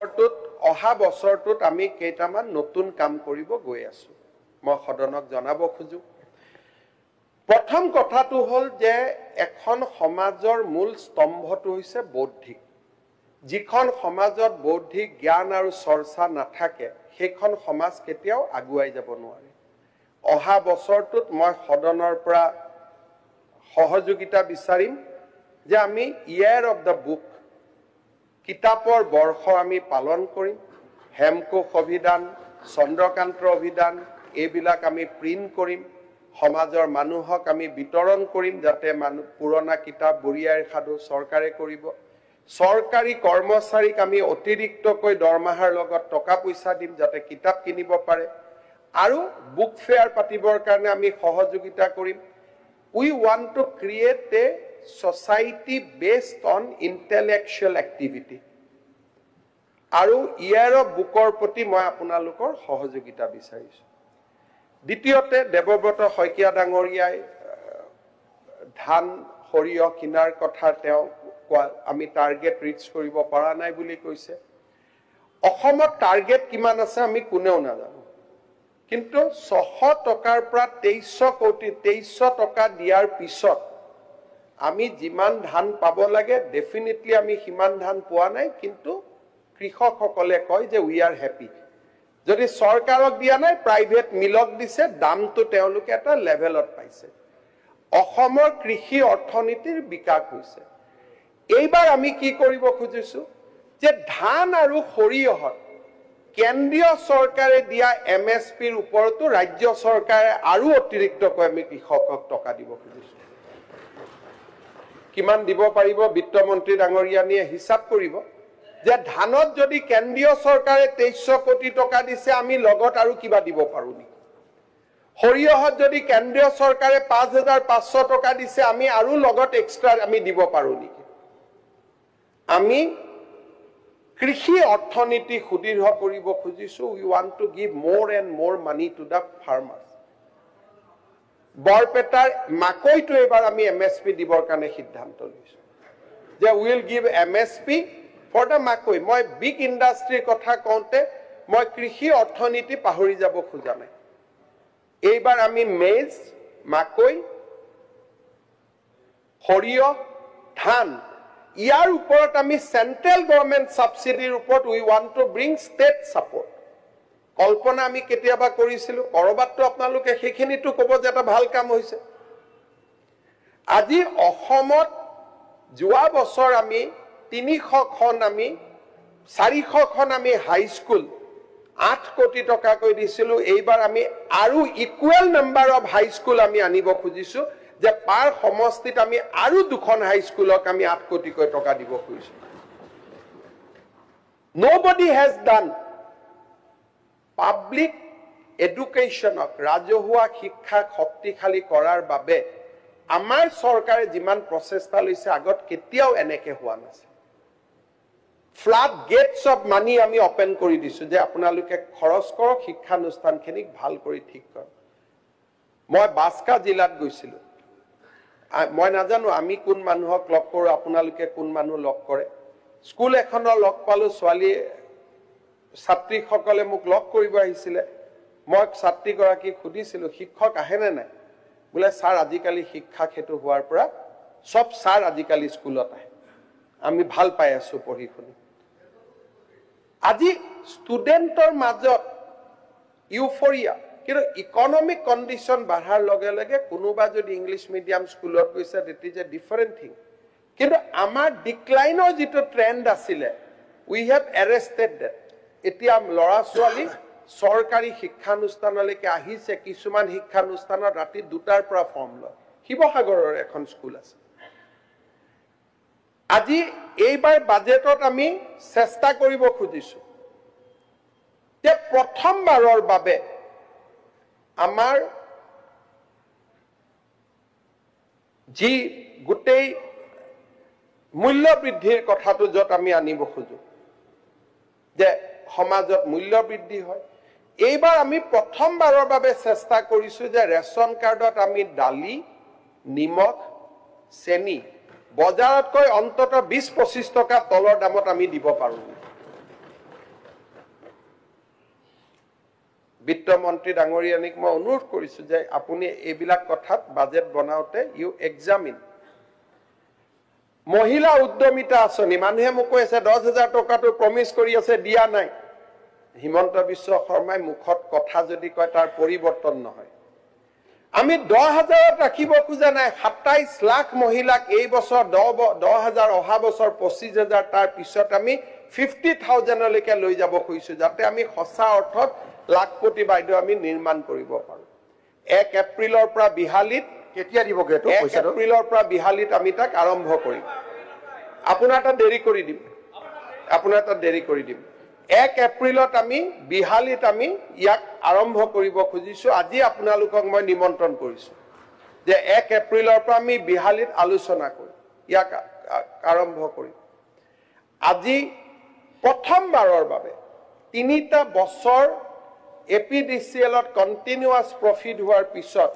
অহা বছৰটোত আমি কেইটামান নতুন কাম কৰিব গৈ আছো মই সদনক জনাব খুজো প্ৰথম কথাটো হল যে এখন সমাজৰ মূল স্তম্ভটো হৈছে বৌদ্ধিক যিখন সমাজত বৌদ্ধিক জ্ঞান আৰু চৰ্চা নাথাকে সেইখন সমাজ কেতিয়াও আগুৱাই যাব নোৱাৰে অহা বছৰটোত মই সদনৰ পৰা সহযোগিতা বিচাৰিম যে আমি ইয়াৰ অফ দা বুক কিতাপৰ বৰ্ষ আমি পালন কৰিম হেমকোষ অভিধান চন্দ্ৰকান্ত অভিধান এইবিলাক আমি প্ৰিন্ট কৰিম সমাজৰ মানুহক আমি বিতৰণ কৰিম যাতে পুৰণা কিতাপ বুঢ়িয়াইৰ সাধু চৰকাৰে কৰিব চৰকাৰী কৰ্মচাৰীক আমি অতিৰিক্তকৈ দৰমহাৰ লগত টকা পইচা দিম যাতে কিতাপ কিনিব পাৰে আৰু বুক ফেয়াৰ পাতিবৰ কাৰণে আমি সহযোগিতা কৰিম we want to create a society based on intellectual activity আৰু ইয়াৰ বুকৰ প্ৰতি মই আপোনালোকৰ সহযোগিতা বিচাৰিছো দ্বিতীয়তে দেৱব্ৰত শইকীয়া ডাঙৰীয়াই ধান সৰিয়হ কিনাৰ কথা তেওঁ আমি টাৰ্গেট ৰিচ কৰিব পৰা নাই বুলি কৈছে অসমত টাৰ্গেট কিমান আছে আমি কোনেও নাজানো কিন্তু 600 টকাৰ পৰা 2300 টকা দিয়াৰ পিছত আমি যিমান ধান পাব লাগে ডেফিনেটলি আমি হিমান ধান পোৱা নাই কিন্তু কৃষকসকলে কয় যে উই আৰ হ্যাপি যদি সৰকাৰক দিয়া নাই প্ৰাইভেট মিলক দিছে দামটো তেওঁলোকে এটা লেভেলত পাইছে অসমৰ কৃষি অৰ্থনীতিৰ বিকাশ হৈছে এইবাৰ আমি কি কৰিব খুজিছো যে ধান আৰু সৰিয়হত কেন্দ্ৰীয় চৰকাৰে দিয়া এমএসপিৰ ওপৰতো ৰাজ্য চৰকাৰে আৰু অতিৰিক্তকৈ আমি কৃষকক টকা দিব খুজিছো কিমান দিব পাৰিব বিত্তমন্ত্ৰী ডাঙৰীয়ানিয়ে হিচাপ কৰিব যে ধানত যদি কেন্দ্ৰীয় চৰকাৰে 2300 কোটি টকা দিছে আমি লগত আৰু কিবা দিব পাৰো নি সৰিয়হত যদি কেন্দ্ৰীয় চৰকাৰে 5500 টকা দিছে আমি আৰু লগত এক্সট্ৰা আমি দিব পাৰো নি আমি কৃষি অৰ্থনীতি সুদৃঢ় কৰিব খুজিছো we want to give more and more money to the farmers বৰপেটাৰ মাকৈটো এবাৰ আমি এমএসপি দিবৰ কাৰণে সিদ্ধান্ত লৈছো যে will give MSP for the মাকৈ মই বিগ ইন্ডাষ্ট্ৰিৰ কথা কওঁতে মই কৃষি অৰ্থনীতি পাহৰি যাব খোজা নাই এইবাৰ আমি মেজ মাকৈ সৰিয়হ ধান ইয়াৰ ওপৰত আমি সেন্ট্ৰেল গভৰ্নমেন্ট সাবসিডিৰ ওপৰত we want to bring state support কল্পনা আমি কেতিয়াবা কৰিছিলো কৰবাতটো আপোনালোকে সেইখিনিটো ক'ব যে এটা ভাল কাম হৈছে আজি অসমত যোৱা বছৰ আমি 300 খন আমি 400 খন আমি হাই স্কুল 8 কোটি টকা কৈ দিছিলো এইবাৰ আমি আৰু equal number of high school আমি আনিব খুজিছো যে পাৰ সমষ্টিত আমি আৰু দুখন হাই স্কুলক আমি 8 কোটি কৈ টকা দিব খুজিছো nobody has done public education ৰাজহুৱা শিক্ষা শক্তিশালী কৰাৰ বাবে আমাৰ চৰকাৰে যিমান প্ৰচেষ্টা লৈছে আগত কেতিয়াও এনেকে হোৱা নাছিল ফ্লাড গেটস অফ মানি আমি ওপেন কৰি দিছো যে আপোনালোকে খৰচ কৰক শিক্ষানুষ্ঠানখিনিক ভাল কৰি ঠিক কৰক মই বাস্কা জিলাত গৈছিলো মই নাজানো আমি কোন মানুহক লগ কৰো আপোনালোকে কোন মানুহ লগ কৰে স্কুল এখনৰ লগ পালো ছোৱালী ছাত্ৰীসকলে মোক লগ কৰিব আহিছিলে মই ছাত্ৰীগৰাকীক সুধিছিলো শিক্ষক আহে নে নাই বোলে স্যাৰ আজিকালি শিক্ষা ক্ষেত্ৰ হোৱাৰ পৰা সব স্যাৰ আজিকালি স্কুলত আহে আমি ভাল পাই আছো পঢ়ি শুনি আজি ষ্টুডেন্টৰ মাজত ইউফোৰিয়া কিন্তু ইকোনমিক কন্ডিশন বাঢ়াৰ লগে লগে কোনোবা যদি ইংলিশ মিডিয়াম স্কুলত গৈছে দিট ইজ এ ডিফাৰেন্ট থিং কিন্তু আমাৰ ডিক্লাইনৰ যেটো ট্ৰেন্ড আছিল উই হ্যাভ এৰেষ্টেড দ্যাট এতিয়া লৰা ছোৱালী সৰকাৰী শিক্ষানুষ্ঠানলৈকে আহিছে কিছুমান শিক্ষানুষ্ঠানত ৰাতি 2টাৰ পৰা ফৰ্ম লয় শিৱসাগৰৰ এখন স্কুল আছে আজি এইবাৰ বাজেটত আমি চেষ্টা কৰিব খুজিছো যে প্ৰথমবাৰৰ বাবে আমাৰ যি গোটেই মূল্য বৃদ্ধিৰ কথাটো যত আমি আনিব খুজো যে সমাজত মূল্য বৃদ্ধি হয় এইবাৰ আমি প্ৰথমবাৰৰ বাবে চেষ্টা কৰিছো যে ৰেশন কাৰ্ডত আমি দালি নিমখ চেনি বজাৰতকৈ অন্তত 20-25 টকা তলৰ দামত আমি দিব পাৰো বিত্তমন্ত্ৰী ডাঙৰীয়ানীক মই অনুৰোধ কৰিছোঁ যে আপুনি এইবিলাক কথাত বাজেট বনাওঁতে ইউ এক্সামিন মহিলা উদ্যমিতা আঁচনি মানুহে মোক কৈ আছে 10,000 টকাটো প্ৰমিছ কৰি আছে দিয়া নাই হিমন্ত বিশ্ব শৰ্মাই মুখত কথা যদি কয় তাৰ পৰিৱৰ্তন নহয় আমি 10,000ত ৰাখিব খোজা নাই 27 লাখ মহিলাক এই বছৰ 10,000 অহা বছৰ 25,000 তাৰ পিছত আমি 50,000 লৈকে লৈ যাব খুজিছো যাতে আমি সঁচা অৰ্থত লাখপতি বাইদেউ আমি নিৰ্মাণ কৰিব পাৰো 1 এপ্ৰিলৰ পৰা বিহালীত কেতিয়া দিব গেটো 1 এপ্ৰিলৰ পৰা বিহালীত আমি তাক আৰম্ভ কৰিম আপোনাৰ তাত দেৰি কৰি দিম 1 এপ্ৰিলত আমি বিহালীত আমি ইয়াক আৰম্ভ কৰিব খুজিছো আজি আপোনালোকক মই নিমন্ত্ৰণ কৰিছো যে 1 এপ্ৰিলৰ পৰা আমি বিহালীত আলোচনা কৰিম ইয়াক আৰম্ভ কৰিম আজি প্ৰথমবাৰৰ বাবে 3টা বছৰ এপিডিসিএলত কন্টিনিউয়াস প্ৰফিট হোৱাৰ পিছত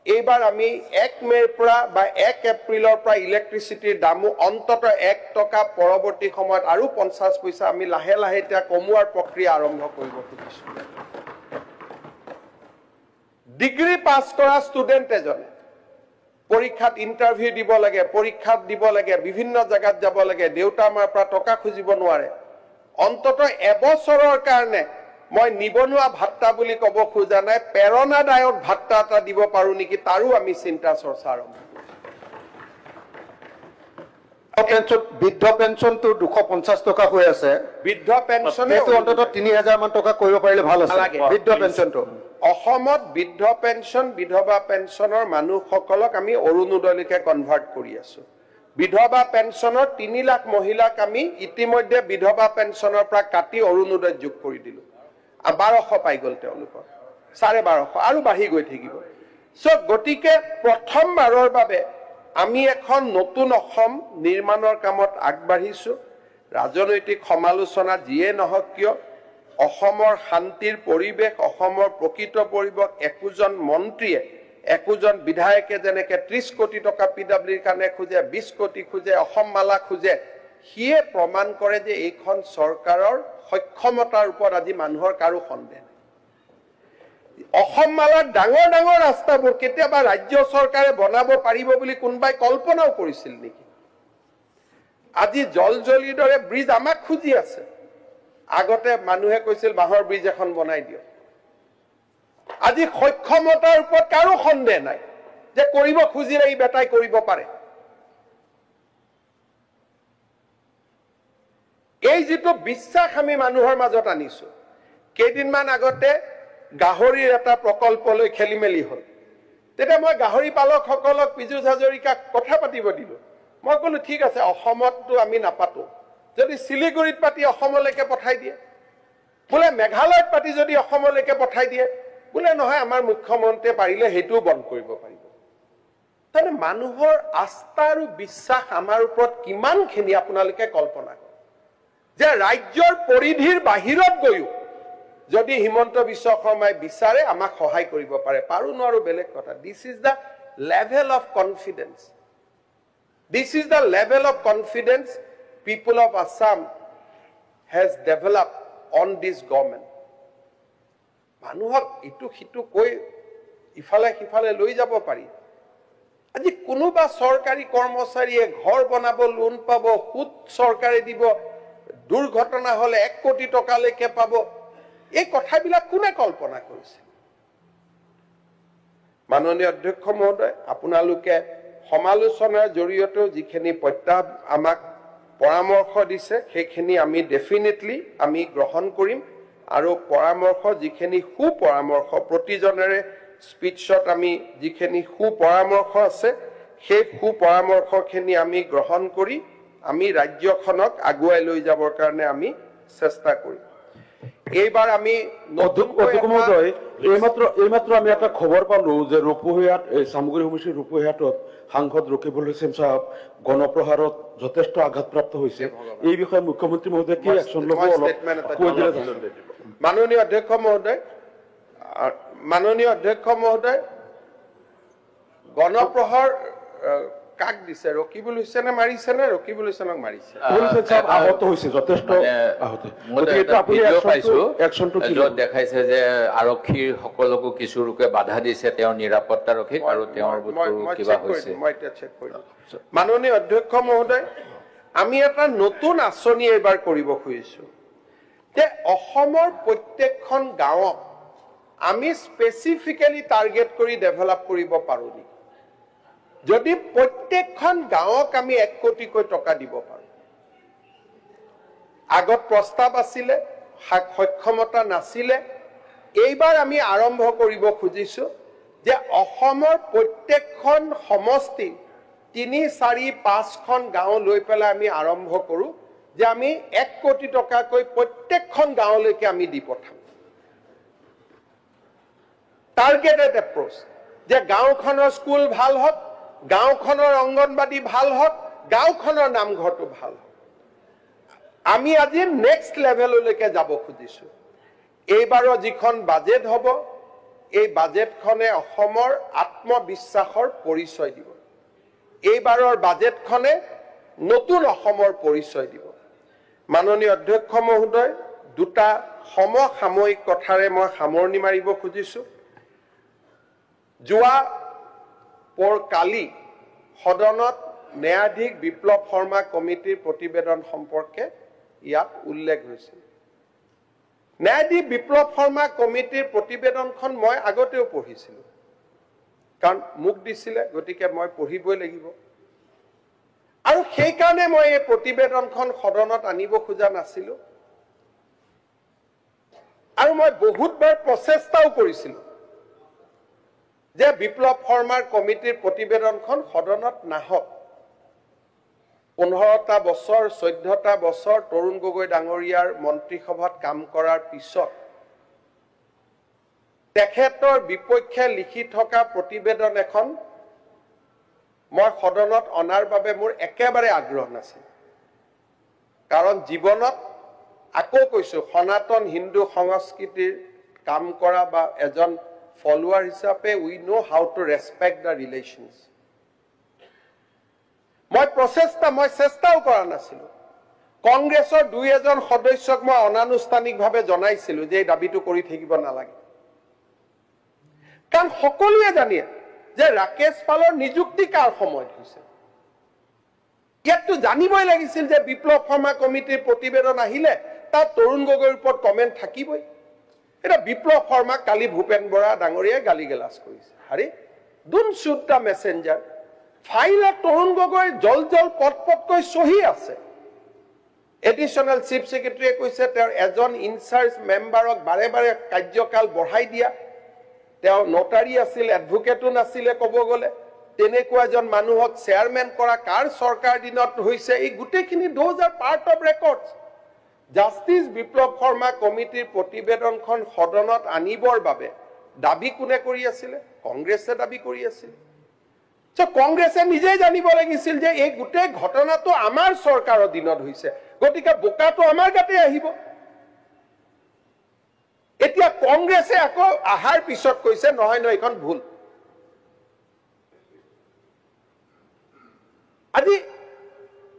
এইবাৰ আমি 1 মেৰ পৰা বা 1 এপ্ৰিলৰ পৰা ইলেক্ট্ৰিচিটিৰ দামো অন্তত 1 টকা পৰৱৰ্তী সময়ত আৰু 50 পইচা আমি লাহে লাহে এতিয়া কমোৱাৰ প্ৰক্ৰিয়া আৰম্ভ কৰিব খুজিছো ডিগ্ৰী পাছ কৰা ষ্টুডেন্ট এজনে পৰীক্ষাত ইন্টাৰভিউ দিব লাগে পৰীক্ষাত দিব লাগে বিভিন্ন জায়গাত যাব লাগে দেউতা মাৰ পৰা টকা খুজিব নোৱাৰে অন্তত এবছৰৰ কাৰণে মই নিবনুৱা ভাত্তা বুলি কব খোজা নাই প্ৰেৰণাদায়ক ভাত্তা এটা দিব পাৰো নেকি তাৰো আমি চিন্তা চৰ্চা আৰম্ভ বৃদ্ধ পেঞ্চনটো 250 টকা হৈ আছে বৃদ্ধ পেঞ্চনে অন্তত 3,000 মান টকা কৰিব পাৰিলে ভাল আছে বৃদ্ধ পেঞ্চনটো অসমত বৃদ্ধ পেঞ্চন বিধৱা পেঞ্চনৰ মানুহসকলক আমি অৰুণোদয়লৈকে কনভাৰ্ট কৰি আছো বিধৱা পেঞ্চনৰ 3 লাখ মহিলাক আমি ইতিমধ্যে বিধৱা পেঞ্চনৰ পৰা কাটি অৰুণোদয় যোগ কৰি দিলো 1200 পাই গল তেওঁলোকৰ 1250 আৰু বাঢ়ি গৈ থাকিব সো গতিকে প্ৰথমবাৰৰ বাবে আমি এখন নতুন অসম নিৰ্মাণৰ কামত আগবাঢ়িছো ৰাজনৈতিক সমালোচনা যিয়ে নহওক কিয় অসমৰ শান্তিৰ পৰিবেশ অসমৰ প্ৰকৃত পৰিবেশ একোজন মন্ত্ৰীয়ে একোজন বিধায়কে যেনেকে 30 কোটি টকা পিডব্লিউৰ কাৰণে খোজে 20 কোটি খোজে অসম মালা খোজে হিয়ে প্ৰমাণ কৰে যে এইখন চৰকাৰৰ সক্ষমতাৰ ওপৰত আজি মানুহৰ কাৰো সন্দেহ নাই অসম মালাৰ ডাঙৰ ডাঙৰ ৰাস্তাবোৰ কেতিয়াবা ৰাজ্য চৰকাৰে বনাব পাৰিব বুলি কোনবাই কল্পনাও কৰিছিল নেকি আজি জলজলিৰ দৰে ব্ৰিজ আমাক খুজি আছে আগতে মানুহে কৈছিল বাহৰ ব্ৰিজ এখন বনাই দিও আজি সক্ষমতাৰ ওপৰত কাৰো সন্দেহ নাই যে কৰিব খুজিলে এই বেটাই কৰিব পাৰে এই যেটো বিশ্বাস আমি মানুহৰ মাজত আনিছো কেইদিনমান আগতে গাহৰিৰ এটা প্ৰকল্পলৈ খেলিমেলি হল তেতিয়া মই গাহৰি পালকসকলক পিজুজ হাজৰিকাক কথা পাতিব দিলো মই কলো ঠিক আছে অসমতটো আমি নাপাতো যদি সিলিগুৰিত পাতি অসমলৈকে পঠাই দিয়ে বলে মেঘালয়ত পাতি যদি অসমলৈকে পঠাই দিয়ে বলে নহয় আমাৰ মুখ্যমন্ত্ৰীয়ে পাৰিলে হেতু বন্ধ কৰিব পাৰিব তানে মানুহৰ আস্থা আৰু বিশ্বাস আমাৰ ওপৰত কিমানখিনি আপোনালোকে কল্পনা কৰে যে ৰাজ্যৰ পৰিধিৰ বাহিৰত গৈও যদি হিমন্ত বিশ্ব শৰ্মাই বিচাৰে আমাক সহায় কৰিব পাৰে পাৰো নোৱাৰো বেলেগ কথা this is the level of confidence this is the level of confidence people of Assam has developed on this government মানুহক ইটো হিটো কৈ ইফালে সিফালে লৈ যাব পাৰি আজি কোনোবা চৰকাৰী কৰ্মচাৰীয়ে ঘৰ বনাব লোন পাব সুদ চৰকাৰে দিব দুৰ্ঘটনা হলে 1 কোটি টকা লৈকে পাব এই কথাবিলাক কোনে কল্পনা কৰিছে মাননীয় অধ্যক্ষ মহোদয় আপোনালোকে সমালোচনাৰ জৰিয়তে যিখিনি প্ৰত্যাহ্বান আমাক পৰামৰ্শ দিছে সেইখিনি আমি ডেফিনেটলি আমি গ্ৰহণ কৰিম আৰু পৰামৰ্শ যিখিনি সুপৰামৰ্শ প্ৰতিজনেৰে স্পিচত আমি যিখিনি সুপৰামৰ্শ আছে সেই সুপৰামৰ্শখিনি আমি গ্ৰহণ কৰি আমি ৰাজ্যখনক আগুৱাই লৈ যাবৰ কাৰণে আমি চেষ্টা কৰিম এইবাৰ আমি এইমাত্ৰ আমি এটা খবৰ পালো যে ৰূপহীয়াত সামগ্ৰী সমষ্টিৰ ৰূপহীয়াতত সাংসদ ৰকিবুল হুছেইন সাহেব গণপ্ৰহাৰত যথেষ্ট আঘাতপ্ৰাপ্ত হৈছে এই বিষয়ে মুখ্যমন্ত্ৰী মহোদয় কি একশন ল'ব মাননীয় অধ্যক্ষ মহোদয় গণপ্ৰহাৰ কাক দিছে ৰকিবুল হুছেইনে মাৰিছে নে ৰকিবুল হুছেইনক মাৰিছে ৰকিবুল হুছেইন সাহেব আহত হৈছে যথেষ্ট আহত গতিকে আপুনি একশনটো কি য'ত দেখাইছে যে আৰক্ষীৰ সকলোকো কিছু লোকে বাধা দিছে তেওঁৰ নিৰাপত্তাৰক্ষীক আৰু তেওঁৰ কিবা হৈছে মই এতিয়া চেক কৰিম মাননীয় অধ্যক্ষ মহোদয় আমি এটা নতুন আঁচনি এইবাৰ কৰিব খুজিছো যে অসমৰ প্ৰত্যেকখন গাঁৱক আমি স্পেচিফিকেলি টাৰ্গেট কৰি ডেভেলপ কৰিব পাৰো নি যদি প্ৰত্যেকখন গাঁৱক আমি 1 কোটিকৈ টকা দিব পাৰো আগত প্ৰস্তাৱ আছিলে সক্ষমতা নাছিলে এইবাৰ আমি আৰম্ভ কৰিব খুজিছো যে অসমৰ প্ৰত্যেকখন সমষ্টি 3, 4, 5খন গাঁও লৈ পেলাই আমি আৰম্ভ কৰো যে আমি 1 কোটি টকাকৈ প্ৰত্যেকখন গাঁৱলৈকে আমি দি পঠাম টাৰ্গেটেড এপ্ৰোচ যে গাঁওখনৰ স্কুল ভাল হওক গাঁওখনৰ অংগনবাদী ভাল হওক গাঁওখনৰ নামঘৰটো ভাল হওক আমি আজি নেক্সট লেভেললৈকে যাব খুজিছো এইবাৰৰ যিখন বাজেট হ'ব এই বাজেটখনে অসমৰ আত্মবিশ্বাসৰ পৰিচয় দিব এইবাৰৰ বাজেটখনে নতুন অসমৰ পৰিচয় দিব মাননীয় অধ্যক্ষ মহোদয় দুটা সমসাময়িক কথাৰে মই সামৰণি মাৰিব খুজিছো যোৱা কালি সদনত ন্যায়াধীশ বিপ্লৱ শৰ্মা কমিটিৰ প্ৰতিবেদন সম্পৰ্কে ইয়াত উল্লেখ হৈছিল ন্যায়াধীশ বিপ্লৱ শৰ্মা কমিটিৰ প্ৰতিবেদনখন মই আগতেও পঢ়িছিলো কাৰণ মোক দিছিলে গতিকে মই পঢ়িবই লাগিব আৰু সেই কাৰণে মই এই প্ৰতিবেদনখন সদনত আনিব খোজা নাছিলো আৰু মই বহুতবাৰ প্ৰচেষ্টাও কৰিছিলো যে বিপ্লৱ শৰ্মাৰ কমিটিৰ প্ৰতিবেদনখন সদনত নাহক 15টা বছৰ 14টা বছৰ তৰুণ গগৈ ডাঙৰীয়াৰ মন্ত্ৰীসভাত কাম কৰাৰ পিছত তেখেতৰ বিপক্ষে লিখি থকা প্ৰতিবেদন এখন মই সদনত অনাৰ বাবে মোৰ একেবাৰে আগ্ৰহ নাছিল কাৰণ জীৱনত আকৌ কৈছো সনাতন হিন্দু সংস্কৃতিৰ কাম কৰা বা এজন ফলোৱাৰ হিচাপে we know how to ৰেসপেক্ট the ৰিলেশনস মই চেষ্টাও কৰা নাছিলো কংগ্ৰেছৰ 2-এজন সদস্যক মই অনানুষ্ঠানিকভাৱে জনাইছিলো যে এই দাবীটো কৰি থাকিব নালাগে কাৰণ সকলোৱে জানে যে ৰাকেশ পালৰ নিযুক্তি কাৰ সময়ত হৈছে ইয়াততো জানিবই লাগিছিল যে বিপ্লৱ শৰ্মা কমিটিৰ প্ৰতিবেদন আহিলে তাত তৰুণ গগৈৰ ওপৰত কমেন্ট থাকিবই এটা বিপ্লৱ শৰ্মা কালি ভূপেন বৰা ডাঙৰীয়াই গালিগালাজ কৰিছে আৰে ডোন্ট শুট দা মেসেঞ্জাৰ ফাইলত তৰুণ গগৈ জল পটকৈ সহি আছে এডিশনাল চিফ সেক্ৰেটাৰীয়ে কৈছে তেওঁৰ এজন ইনচাৰ্জ মেম্বাৰক বাৰে বাৰে কাৰ্যকাল বঢ়াই দিয়া তেওঁ নোটাৰী আছিল এডভোকেটো নাছিলে ক'ব গ'লে তেনেকুৱা এজন মানুহক চেয়াৰম্যান কৰা কাৰ চৰকাৰ দিনত হৈছে এই গুটেখিনি those are part of records justice Biplab Sarma কমিটিৰ প্ৰতিবেদনখন সদনত আনিবৰ বাবে দাবী কোনে কৰি আছিল কংগ্ৰেছে দাবী কৰি আছিল So কংগ্ৰেছে নিজে জানিব লাগিছিল যে এই গুটে ঘটনাটো আমাৰ চৰকাৰৰ দিনত হৈছে গতিকে বোকাটো আমাৰ গাতে আহিব এতিয়া কংগ্ৰেছে আকৌ আহাৰ পিছত কৈছে নহয় নহয় এখন ভুল আজি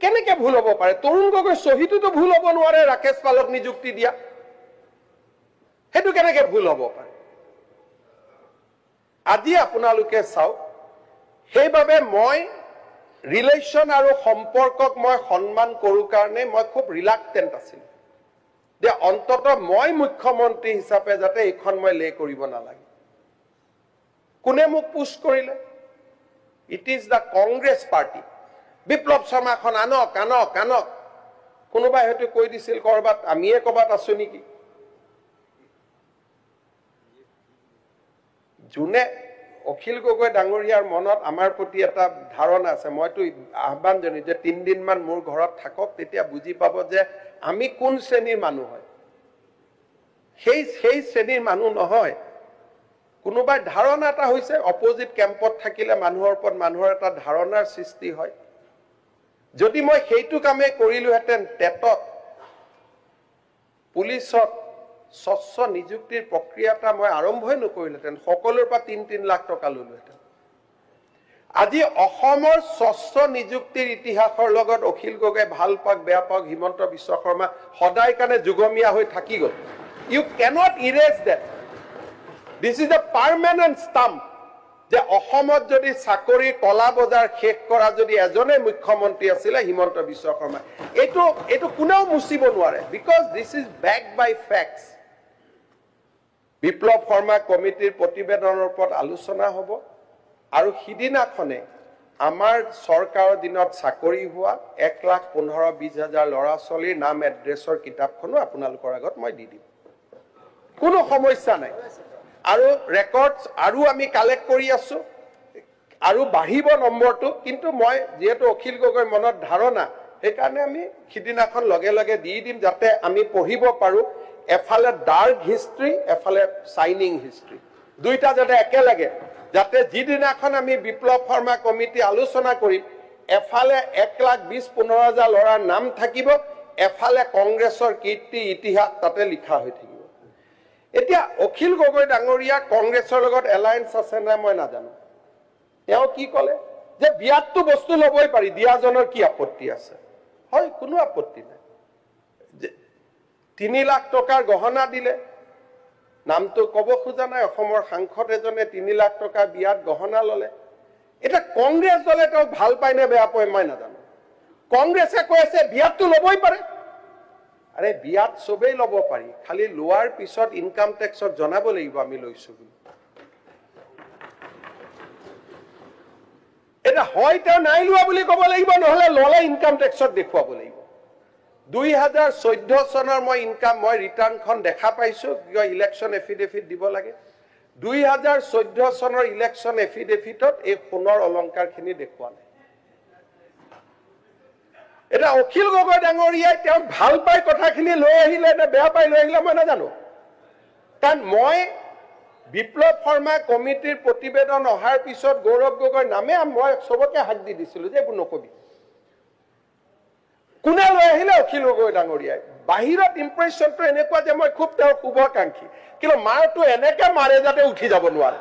কেনেকে ভুল হ'ব পাৰে তৰুণ গগৈ সহিটোতো ভুল হ'ব নোৱাৰে ৰাকেশ পালক নিযুক্তি দিয়া হেতু কেনেকে ভুল হ'ব পাৰে আজি আপোনালোকে চাওক সেইবাবে মই ৰিলেশন আৰু সম্পৰ্কক মই সন্মান কৰো কাৰণে মই খুব ৰিলাক্টেন্ট আছিল যে অন্তত মই মুখ্যমন্ত্ৰী হিচাপে যাতে এইখন মই লে কৰিব নালাগে কোনে মোক পুশ কৰিলে it is the Congress party Biplab শৰ্মাখন আনক কোনোবাই হয়তো কৈ দিছিল কৰবাত আমিয়ে কবাত আছো নেকি জুনে অখিল গগৈ ডাঙৰীয়াৰ মনত আমাৰ প্ৰতি এটা ধাৰণা আছে মইতো আহ্বান জনাই যে 3 দিন মান মোৰ ঘৰত থাকক তেতিয়া বুজি পাব যে আমি কোন শ্ৰেণীৰ মানুহ হয় সেই শ্ৰেণীৰ মানুহ নহয় কোনোবাই ধাৰণা এটা হৈছে অপোজিট কেম্পত থাকিলে মানুহৰ ওপৰত মানুহৰ এটা ধাৰণাৰ সৃষ্টি হয় যদি মই সেইটো কামে কৰিলোহেঁতেন টেটত পুলিচত স্বচ্ছ নিযুক্তিৰ প্ৰক্ৰিয়াটা মই আৰম্ভই নকৰিলেহেঁতেন সকলোৰ পৰা 3 লাখ টকা ললোহেঁতেন আজি অসমৰ স্বচ্ছ নিযুক্তিৰ ইতিহাসৰ লগত অখিল গগৈ ভাল পাক বেয়া পাক হিমন্ত বিশ্ব শৰ্মা সদায় কাৰণে যুগমীয়া হৈ থাকি গ'ল you can't erase that this is a permanent stamp যে অসমত যদি চাকৰি কলা বজাৰ শেষ কৰা যদি এজনে মুখ্যমন্ত্ৰী আছিলে হিমন্ত বিশ্ব শৰ্মা এইটো কোনেও মুচিব নোৱাৰে because this is backed by facts Biplab Sarma কমিটিৰ প্ৰতিবেদনৰ ওপৰত আলোচনা হ'ব আৰু সিদিনাখনে আমাৰ চৰকাৰৰ দিনত চাকৰি হোৱা 1,15,20,000 ল'ৰা ছোৱালীৰ নাম এড্ৰেছৰ কিতাপখনো আপোনালোকৰ আগত মই দি দিম কোনো সমস্যা নাই আৰু ৰেকৰ্ডছ আৰু আমি কালেক্ট কৰি আছো আৰু বাঢ়িব নম্বৰটো কিন্তু মই যেহেতু অখিল গগৈৰ মনত ধাৰণা সেইকাৰণে আমি সিদিনাখন লগে লগে দি দিম যাতে আমি পঢ়িব পাৰো এফালে ডাৰ্ক হিষ্ট্ৰী এফালে শাইনিং হিষ্ট্ৰী দুইটা যাতে একেলগে যাতে যিদিনাখন আমি বিপ্লৱ শৰ্মা কমিটি আলোচনা কৰিম এফালে 1,20,15,000 ল'ৰাৰ নাম থাকিব এফালে কংগ্ৰেছৰ কীৰ্তি ইতিহাস তাতে লিখা হৈ থাকিব এতিয়া অখিল গগৈ ডাঙৰীয়া কংগ্ৰেছৰ লগত এলায়েন্স আছে না মই নাজানো তেওঁ কি ক'লে যে বিয়াতটো বস্তু ল'বই পাৰি দিয়াজনৰ কি আপত্তি আছে হয় কোনো আপত্তি নাই 3 লাখ টকাৰ গহনা দিলে নামটো ক'ব খোজা নাই অসমৰ সাংসদ এজনে 3 লাখ টকা বিয়াত গহনা ল'লে এটা কংগ্ৰেছ দলে তেওঁ ভাল পায় নে বেয়া পায় মই নাজানো কংগ্ৰেছে কৈ আছে বিয়াতটো ল'বই পাৰে আৰে বিয়াত সবেই ল'ব পাৰি খালি লোৱাৰ পিছত ইনকাম টেক্সত জনাব লাগিব আমি লৈছো বুলি এটা হয় তেওঁ নাই লোৱা বুলি ক'ব লাগিব নহলে ল'লে ইনকাম টেক্সত দেখুৱাব লাগিব 2014 চনৰ মই ইনকাম মই ৰিটাৰ্ণখন দেখা পাইছো কিয় ইলেকশ্যন এফিডেভিট দিব লাগে 2014 চনৰ ইলেকশ্যন এফিডেভিটত এই সোণৰ অলংকাৰখিনি দেখুৱা নাই এটা অখিল গগৈ ডাঙৰীয়াই তেওঁ ভাল পাই কথাখিনি লৈ আহিলে নে বেয়া পাই লৈ আহিলে মই নাজানো কাৰণ মই বিপ্লৱ শৰ্মা কমিটিৰ প্ৰতিবেদন অহাৰ পিছত গৌৰৱ গগৈৰ নামে মই সবকে হাত দি দিছিলো যে এইবোৰ নকবি কোনে লৈ আহিলে অখিল গগৈ ডাঙৰীয়াই বাহিৰত ইম্প্ৰেছনটো এনেকুৱা যে মই খুব তেওঁৰ শুভকাংক্ষী কিন্তু মাৰটো এনেকে মাৰে যাতে উঠি যাব নোৱাৰে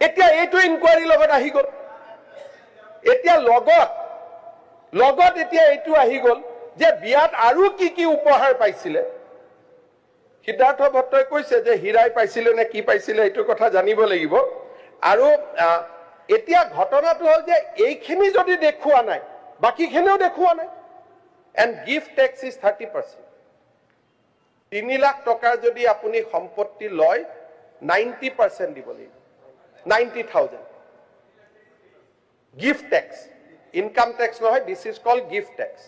এতিয়া এইটো ইনকুৱাৰী লগত আহি গ'ল এতিয়া লগত এতিয়া এইটো আহি গ'ল যে বিয়াত আৰু কি উপহাৰ পাইছিলে সিদ্ধাৰ্থ ভট্টই কৈছে যে হীৰাই পাইছিলে নে কি পাইছিলে এইটো কথা জানিব লাগিব আৰু এতিয়া ঘটনাটো হ'ল যে এইখিনি যদি দেখুৱা নাই বাকিখিনিও দেখুৱা নাই and gift tax is 30% 3 lakh টকাৰ যদি আপুনি সম্পত্তি লয় 90% দিব লাগিব 90,000 গিফ্ট টেক্স ইনকাম টেক্স নহয় this is called gift tax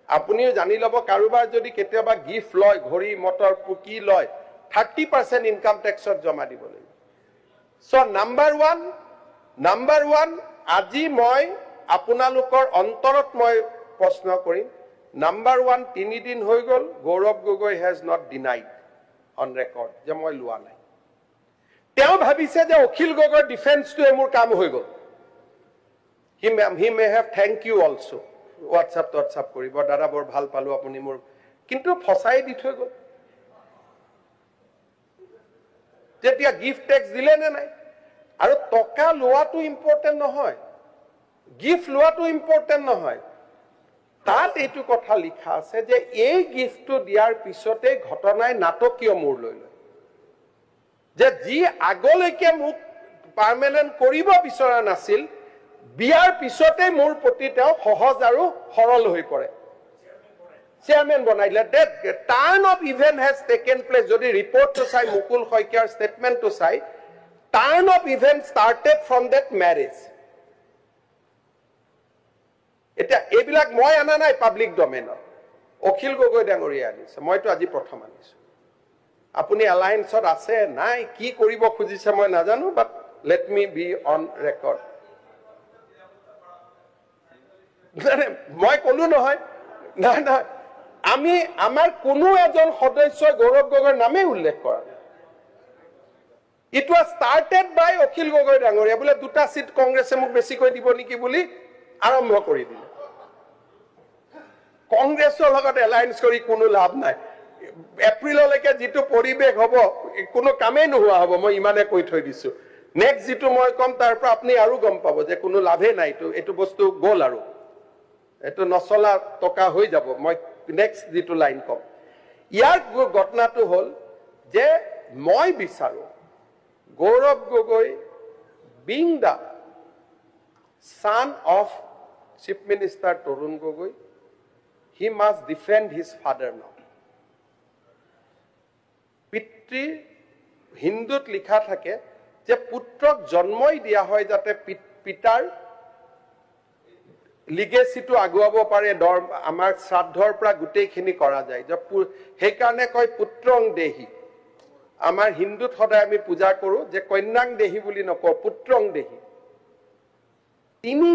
আপুনিও জানি ল'ব কাৰোবাৰ যদি কেতিয়াবা গিফ্ট লয় ঘড়ী মটৰ পুকি লয় 30% ইনকাম টেক্সত জমা দিব লাগিব সো নাম্বাৰ 1 আজি মই আপোনালোকৰ অন্তৰত মই প্ৰশ্ন কৰিম নাম্বাৰ 1 3 দিন হৈ গ'ল Gaurav Gogoi has not denied on record যে মই লোৱা নাই তেওঁ ভাবিছে যে অখিল গগৈৰ ডিফেন্সটোৱে মোৰ কাম হৈ গ'ল he may have thank you also WhatsApp কৰিব দাদা বৰ ভাল পালো আপুনি মোৰ কিন্তু ফসাই দি থৈ গ'ল যেতিয়া গিফট টেক্স দিলে নে নাই আৰু টকা লোৱাটো ইম্পৰ্টেন্ট নহয় গিফট লোৱাটো ইম্পৰ্টেন্ট নহয় তাত এইটো কথা লিখা আছে যে এই গিফটটো দিয়াৰ পিছতে ঘটনাই নাটকীয় মূৰ লৈ লয় যে যি আগলৈকে মোক পাৰ্মানেন্ট কৰিব বিচৰা নাছিল বিয়াৰ পিছতে মোৰ প্ৰতি তেওঁ সহজ আৰু সৰল হৈ পৰে chairman বনাইলে that turn of event has taken place যদি ৰিপৰ্টটো চাই মুকুল শইকীয়াৰ ষ্টেটমেন্টটো চাই turn of event started from that marriage এটা এইবিলাক মই আনা নাই পাব্লিক ডমেইনত অখিল গগৈ ডাঙৰীয়া আনিছে মইতো আজি প্ৰথম আনিছো আপুনি এলায়েন্সত আছে নাই কি কৰিব খুজিছে মই নাজানো but let me be on record মই কলো নহয় না আমি আমাৰ কোনো এজন সদস্য গৌৰৱ গগৈৰ নামে উল্লেখ কৰা ইট ওয়াজ স্টাৰ্টেড বাই অখিল গগৈ ডাঙৰীয়া বোলে দুটা সিট কংগ্ৰেছে মোক বেছিকৈ দিব নেকি বুলি আৰম্ভ কৰি দিলে কংগ্ৰেছৰ লগত এলায়েন্স কৰি কোনো লাভ নাই এপ্ৰিললৈকে যিটো পৰিৱেশ হ'ব কোনো কামেই নোহোৱা হ'ব মই ইমানে কৈ থৈ দিছো নেক্সট যেটো মই কম তাৰ পৰা আপুনি আৰু গম পাব যে কোনো লাভে নাই এটো বস্তু গল আৰু এটো নচলা টকা হৈ যাব মই নেক্সট যেটো লাইন কম ইয়াৰ ঘটনাটো হল যে মই বিচাৰো Gaurav Gogoi being the son of Chief Minister Torun Gogoi, he must defend his father now. পিতৃ হিন্দুত লিখা থাকে যে পুত্ৰক জন্মই দিয়া হয় যাতে পিতাৰ লিগেসিটো আগুৱাব পাৰে আমাৰ শ্ৰাদ্ধৰ পৰা গুটেইখিনি কৰা যায় যে সেই কাৰণে কয় পুত্ৰং দেহি আমাৰ হিন্দুত সদায় আমি পূজা কৰো যে কন্যাং দেহি বুলি নকও পুত্ৰং দেহি তিনি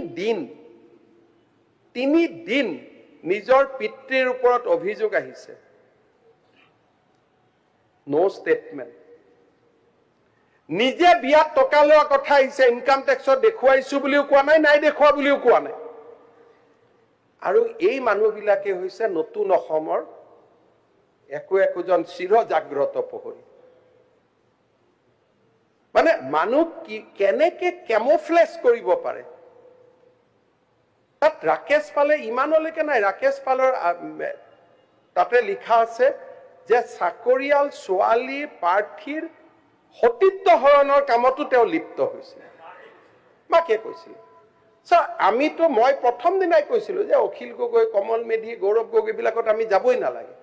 দিন নিজৰ পিতৃৰ ওপৰত অভিযোগ আহিছে নো স্টেটমেন্ট নিজে বিয়াত টকা লোৱা কথা আহিছে ইনকাম টেক্সত দেখুৱাইছো বুলিও কোৱা নাই দেখুৱা বুলিও কোৱা নাই আৰু এই মানুহবিলাকে হৈছে নতুন অসমৰ একোজন চিৰ জাগ্ৰত প্ৰহৰী মানে মানুহ কি কেনেকে কেমোফ্লেজ কৰিব পাৰে তাত ৰাকেশ পালে ইমানলৈকে নাই ৰাকেশ পালৰ তাতে লিখা আছে যে চাকৰিয়াল ছোৱালী প্ৰাৰ্থীৰ সতীত্ব হৰণৰ কামতো তেওঁ লিপ্ত হৈছিল মাকে কৈছিল আমিতো মই প্ৰথম দিনাই কৈছিলো যে অখিল গগৈ কমল মেধি গৌৰৱ গগৈ বিলাকত আমি যাবই নালাগে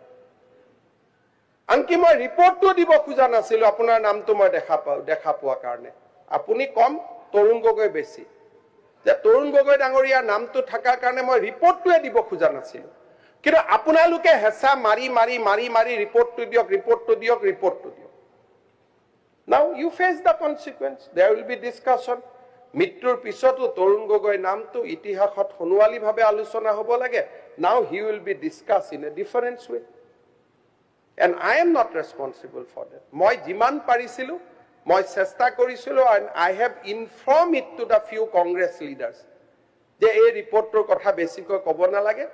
আনকি মই ৰিপৰ্টটো দিব খোজা নাছিলো আপোনাৰ নামটো মই দেখা পোৱা কাৰণে আপুনি কম তৰুণ গগৈ বেছি যে তৰুণ গগৈ ডাঙৰীয়াৰ নামটো থাকাৰ কাৰণে মই ৰিপৰ্টটোৱে দিব খোজা নাছিলো কিন্তু আপোনালোকে হেঁচা মাৰি ৰিপৰ্টটো দিয়ক now you face the consequence there will be discussion মৃত্যুৰ পিছতো তৰুণ গগৈ নামটো ইতিহাসত হনুৱালি ভাবে আলোচনা হ'ব লাগে now he will be discussed in a different way and I am not responsible for that মই যিমান পাৰিছিলো মই চেষ্টা কৰিছিলো and I have informed it to the few Congress leaders যে এই ৰিপৰ্টৰ কথা বেছিকৈ ক'ব নালাগে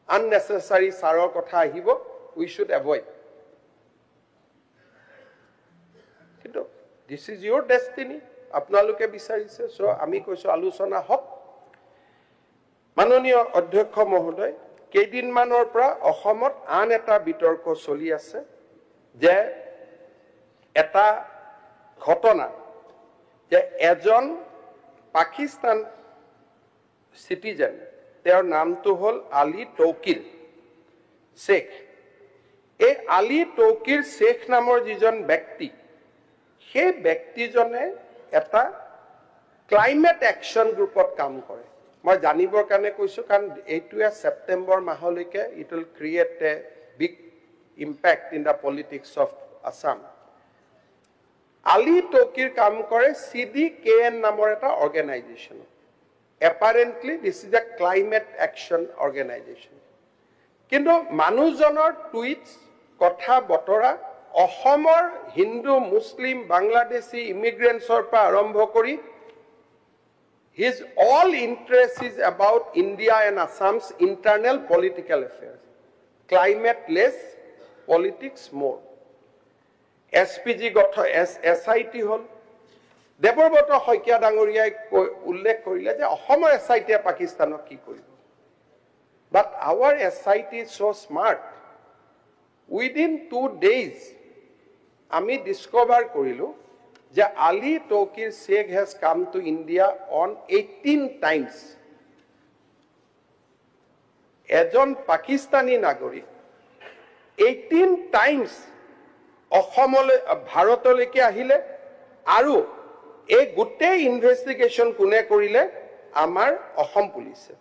unnecessary সাৰৰ কথা আহিব we should avoid কিন্তু this is your destiny আপোনালোকে বিচাৰিছে সো আমি কৈছো আলোচনা হক মাননীয় অধ্যক্ষ মহোদয় কেইদিনমানৰ পৰা অসমত আন এটা বিতৰ্ক চলি আছে যে এটা ঘটনা যে এজন পাকিস্তান সিটিজেন তেওঁৰ নামটো হল আলী তৌকিৰ শেখ এই আলী তৌকিৰ শেখ নামৰ যিজন ব্যক্তি সেই ব্যক্তিজনে এটা ক্লাইমেট অ্যাকশন গ্ৰুপত কাম কৰে মই জানিবৰ কাৰণে কৈছো কাৰণ এইটোৱে সেপ্টেম্বৰ মাহলৈকে it will create a big impact in the politics of Assam Ali Tauqir কাম কৰে CDKN নামৰ এটা organisation apparently this is a climate action organization কিন্তু মানুহজনৰ টুইটস কথা বতৰা অসমৰ হিন্দু মুসলিম বাংলাদেশী ইমিগ্ৰেন্টছৰ পৰা আৰম্ভ কৰি his all interest is about India and Assam's internal political affairs climate less politics more SPG গঠন SIT হল দেৱব্ৰত শইকীয়া ডাঙৰীয়াই উল্লেখ কৰিলে যে অসমৰ SIT পাকিস্তানক কি কৰিব but our SIT is so smart within 2 days আমি ডিসকভাৰ কৰিলো যে Ali Tauqir Sheikh has come to India on 18 times এজন পাকিস্তানী নাগৰিক 18 times অসমলৈ ভাৰতলৈকে আহিলে আৰু এই গুটেই ইনভেষ্টিগেশ্যন কোনে কৰিলে আমাৰ অসম পুলিচে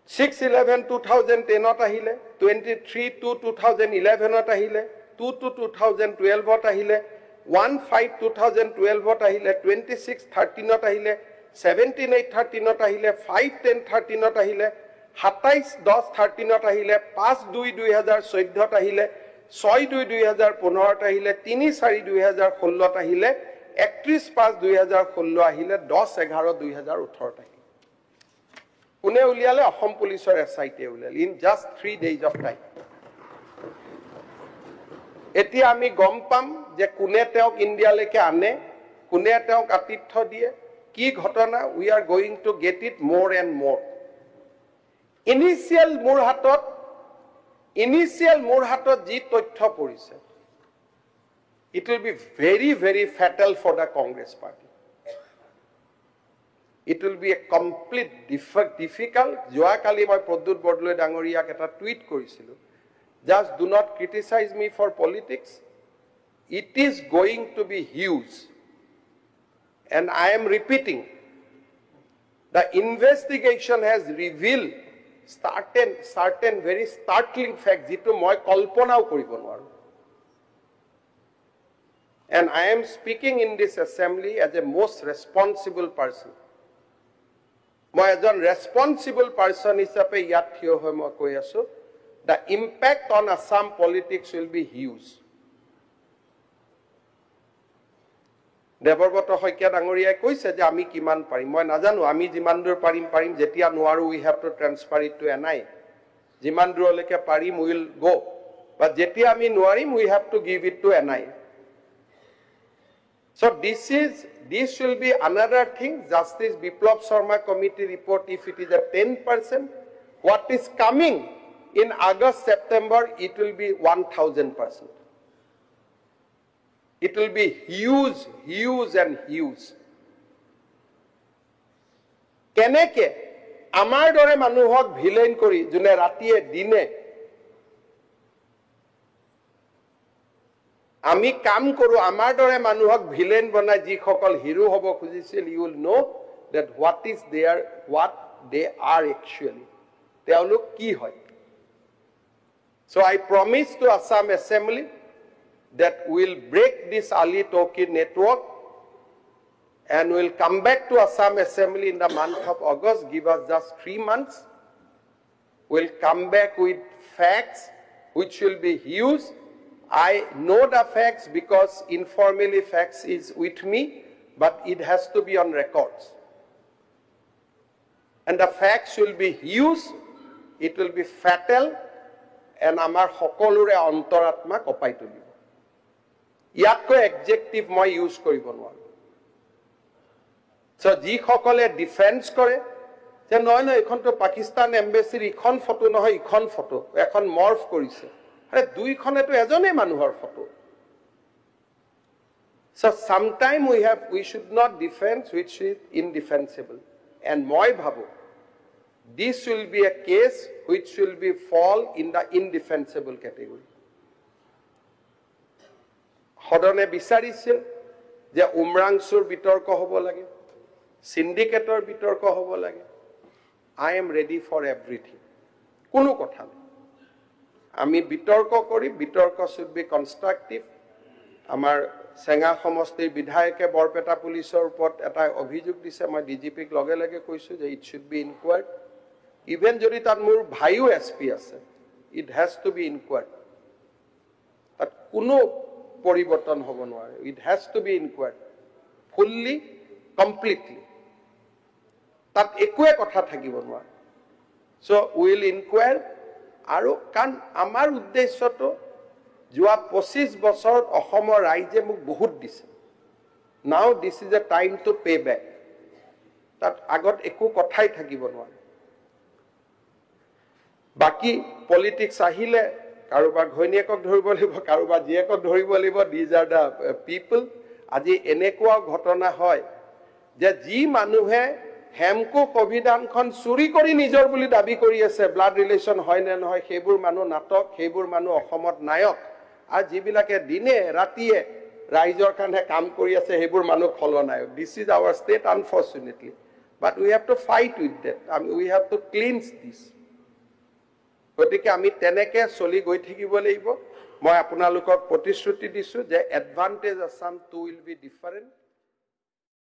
6/11/2010 আহিলে 23/2/2011 আহিলে 2/2012 আহিলে 1/5/2012 আহিলে 26/13 আহিলে 17/8/13 আহিলে 5/10/13 আহিলে 27/10/13 আহিলে 5/2/2014 আহিলে 6/2/2015 আহিলে 3/4/2016 আহিলে 31/5/2016 আহিলে 10/11/2018 আহিলে কোনে উলিয়ালে অসম পুলিচৰ SIT উলিয়ালে in just 3 days of time এতিয়া আমি গম পাম যে কোনে তেওঁক ইণ্ডিয়ালৈকে আনে, কোনে তেওঁক আতিথ্য দিয়ে, কি ঘটনা। We are going to get it মোৰ এণ্ড মোৰ। ইনিচিয়েল মোৰ হাতত যি তথ্য পৰিছে, it will be very, very fatal for the Congress party. It will be a complete difficult. যোৱাকালি মই প্ৰদ্যুৎ বৰদলৈ ডাঙৰীয়াক এটা টুইট কৰিছিলোঁ, just do not criticize me for politics. It is going to be huge. And I am repeating, the investigation has revealed certain very startling facts, যিটো মই কল্পনাও কৰিব নোৱাৰো. And I am speaking in this assembly as a most responsible person. মই এজন responsible person হিচাপে ইয়াত থিয় হৈ মই কৈ আছো, the impact on Assam politics will be huge. Debabrata Saikia ডাঙৰীয়াই কৈছে যে আমি কিমান পাৰিম, মই নাজানো। আমি যিমান দূৰ পাৰিম, যেতিয়া নোৱাৰো we have to transfer it to NI. যিমান দূৰলৈকে পাৰিম will go, but যেতিয়া আমি নোৱাৰিম we have to give it to NI. So this will be another thing. Justice Biplab Sharma committee report, if it is a 10%, what is coming in August, September, it will be 1000%. It will be huge, huge and huge. Keneke amar dore manuhok villain kori june ratiye dine আমি কাম কৰো, আমাৰ দৰে মানুহক villain বনাই যিসকল hero হ'ব খুজিছিল, you will know that what they are actually. তেওঁলোক কি হয়? So I promise to Assam Assembly that we will break this Ali Toki network and we will come back to Assam Assembly in the month of August. Give us just 3 months. We will come back with facts which will be huge. I know the facts because informally facts is with me, but it has to be on records. And the facts will be huge, it will be fatal, and amar hokolure antaratma kopai tulibo. Yakko adjective moi use koribo nwaro. So ji hokole defense kore je noy ekhon to Pakistan embassy ikhon photo nohoy ikhon photo ekhon morph korise. দুইখনেতো এজনে মানুহৰ photo. So sometime we should not defend which is indefensible. And মই ভাবো this will be a case which will be fall in the indefensible category. সদনে বিচাৰিছিল যে উমৰাংচুৰ বিতৰ্ক হ'ব লাগে, সিন্ডিকেটৰ বিতৰ্ক হ'ব লাগে. I am ready for everything. কোনো কথা নাই। আমি বিতৰ্ক কৰি, বিতৰ্ক should be constructive. আমাৰ চেঙা সমষ্টিৰ বিধায়কে বৰপেটা পুলিচৰ ওপৰত এটা অভিযোগ দিছে, মই ডিজিপিক লগে লগে কৈছো যে it should be inquired. Even যদি তাত মোৰ ভাইও এছপি আছে, it has to be inquired. তাত কোনো পৰিৱৰ্তন হ'ব নোৱাৰে. It has to be inquired fully, completely. তাত একোৱে কথা থাকিব নোৱাৰে. So we will inquire. আৰু কাৰণ আমাৰ উদ্দেশ্যটো যোৱা 25 বছৰত অসমৰ ৰাইজে মোক বহুত দিছে. Now this is a time to pay back. তাত আগত একো কথাই থাকিব নোৱাৰে. বাকি পলিটিক্স আহিলে কাৰোবাৰ ঘৈণীয়েকক ধৰিব লাগিব, কাৰোবাৰ জীয়েকক ধৰিব লাগিব. These are the people. আজি এনেকুৱা ঘটনা হয় যে যি মানুহে হেমকো কভিডানখন চুৰি কৰি নিজৰ বুলি দাবী কৰি আছে, ব্লাড ৰিলেশ্যন হয় নে নহয়, সেইবোৰ মানুহ নাটক, সেইবোৰ মানুহ অসমত নায়ক. আৰু যিবিলাকে দিনে ৰাতিয়ে ৰাইজৰ কাৰণে কাম কৰি আছে, সেইবোৰ মানুহ খলনায়ক. This is our state, unfortunately. But we have to fight with that. We have to cleanse this. গতিকে আমি তেনেকে চলি গৈ থাকিব লাগিব. মই আপোনালোকক প্ৰতিশ্ৰুতি দিছো যে advantage Assam 2 will be different.